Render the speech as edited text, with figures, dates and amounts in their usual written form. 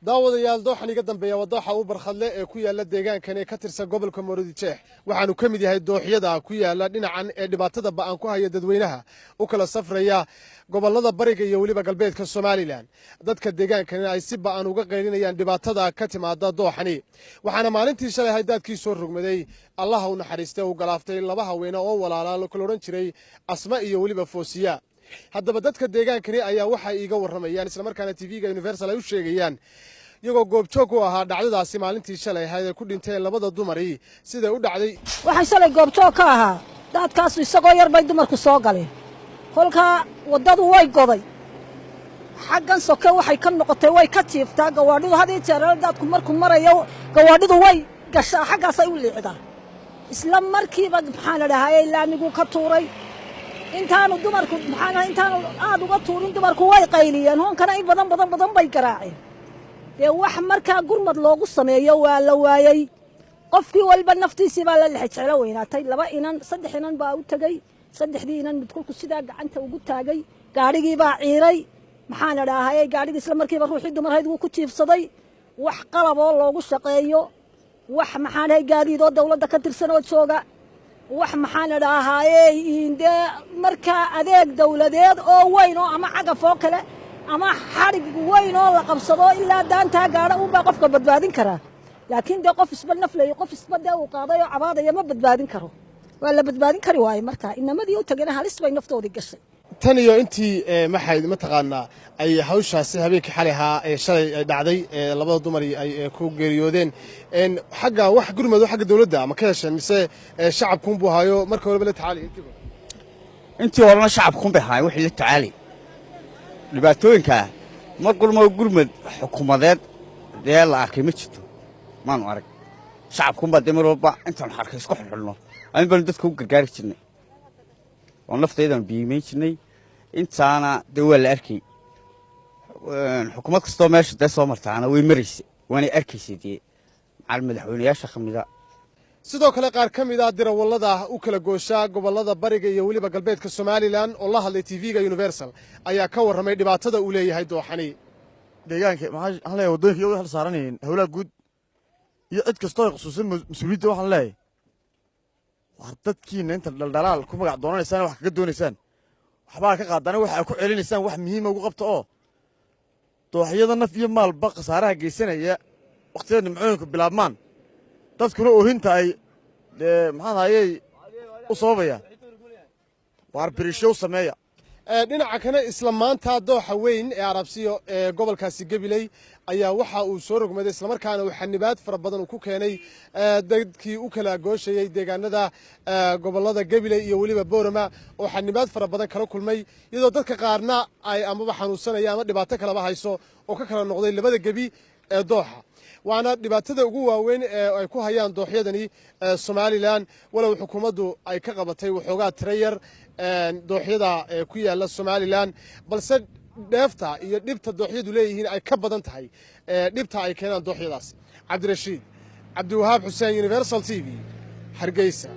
daawadayaal dooxan iga dambeeya wadooxa u barkhadle ee ku yaala deegaankan ee ka tirsan gobolka Maroodijeex waxaanu ka mid yahay dooxyada ku yaala dhinacan ee dhibaatada ba'an ku haya dadweynaha u kala safraya gobolada bariga iyo waliba galbeedka Soomaaliland dadka deegaankan ay si ba'an uga qeylinayaan dhibaatada ka timaada dooxani waxaana maalintii shalay haydaadkii soo rogmaday Allah u naxariistay oo galaaftay laba haweeney oo walaalaha la kala oran jiray Asma iyo waliba Foosiya haddaba dadka deegaankani ayaa waxa iiga waramayaan isla markaana TV-ga Universal ay u sheegayaan iyagoo goobjoog u ahaa dhacdadaasi maalintii shalay ahayd ku dhinteen labada dumari sida u dhacday waxaan shalay goobjoog ka ahaa dadkaas isagoo yar bay dumarku soo galeen kolka wadadu way goday xaggan soke waxay ka noqotay way ka tiiftaa gawaadhidu hadii jeer dadku markuu marayo gawaadhidu way gashaa xaggaas ay u liicdaa isla markiiba maxaan dhahay laamigu ka tuuray intaanu dumarku intaanu aad uga tuurin dumarku way qayliyeen hoonkana in badan bay garaaceen ee wax markaa gurmad loogu sameeyo waa la waayay qofkii walba naftiisii baa la lixjeclo weynaatay saddex inan baa u tagay saddexdii inan mid kulku sidaa gacanta ugu taagay gaarigii baa ciiray maxaan dhahay gaarigii isla markiiba ruuxii dumarhayd uu ku jiifsaday wax qalab oo loogu shaqeeyo wax maxaan dhahay gaadiidoo dawladda ka tirsan oo jooga wax maxaan dhahay inde marka adeeg dawladeed oo weyn oo ama cagaf oo kale ama xarig weyn oo la qabsado ilaa daanta gaara uu baa qofka badbaadin kara laakiin de qof isba naflay qof isba de uu qaaday oo cabaadaya ma badbaadin karo waa la badbaadin kari waay marka inamadii u tagana halis bay naftoodii gashay tan iyo intii maxay ma taqaanaa ay hawshaasi habeenkii xalay ahaa ee shalay dhacday labada dumari ay ku geeriyoodeen xagga wax gurmad xagga dawladda ama ka heshan mise shacabku buu hayo marka walba la tacaali intii horena shacabku buu hayo wixii la tacaali dhibaatooyinka ma gurmad xukuumadeed ee la arkay ma jirto maanu arag shacabku baa demar walba intaan xarkay isku xulno aan baan dadka u gargaari jirnay oo naftaydan biimeyn jirnay intaana dawal la arkay xukuumad kastoo meesha soo martaana way mareysay waana arkaysay macal madaxweynayaasha kamida sidoo kale qaar ka mid ah dirawallada u kala goosha gobolada bariga iyo waliba galbeedka Soomaaliland oo la hadlay TV-ga Universal ayaa ka waramay dhibaatada uu leeyahay dooxani deegaanka maxaa halay wadooyinka iyo hal saaranayeen hawlaha guud iyo cid kastoo ay xusuusan mas'uuliyadda waxaan leeyahay war dadkiina inta dhaldhalaal ku magac doonaysaan wax kaga doonaysaan waxbaa ka qaadana waxa ay ku celinaysaan wax muhiim ah ugu qabto oo dooxyada naf iyo maalba khasaaraha geysanaya waqtiga nimcooyinku bilaabmaan dadkuna oohinta ay maxaan hayay u sababaya war birisho sameeya dhinaca kana isla maanta dooxa weyn ee Arabsiyo ee gobolkaasi Gabiley ayaa waxa uu soo rogmaday isla markaana uu xanibaad fara badan ku keenay dadkii u kala gooshayay deegaanada gobolada Gabiley iyo waliba Boorama oo xanibaad fara badan kala kulmay iyadoo dadka qaarna ay ama xanuunsanayaan ama dhibaato kala hayso oo ka kala noqday labada gabi ee dooxa waana dhibaatada ugu waaweyn ee ay ku hayaan dooxyadani Soomaaliland walow xukuumaddu ay ka qabatay waxoogaa tirayar dooxyada ku yaala Soomaaliland balse dheefta iyo dhibta dooxyadu leeyihiin ay ka badan tahay dhibta ay keenaan dooxyadaas Cabdirashiid Cabdiwahaab Xuseen Universal TV Hargeysa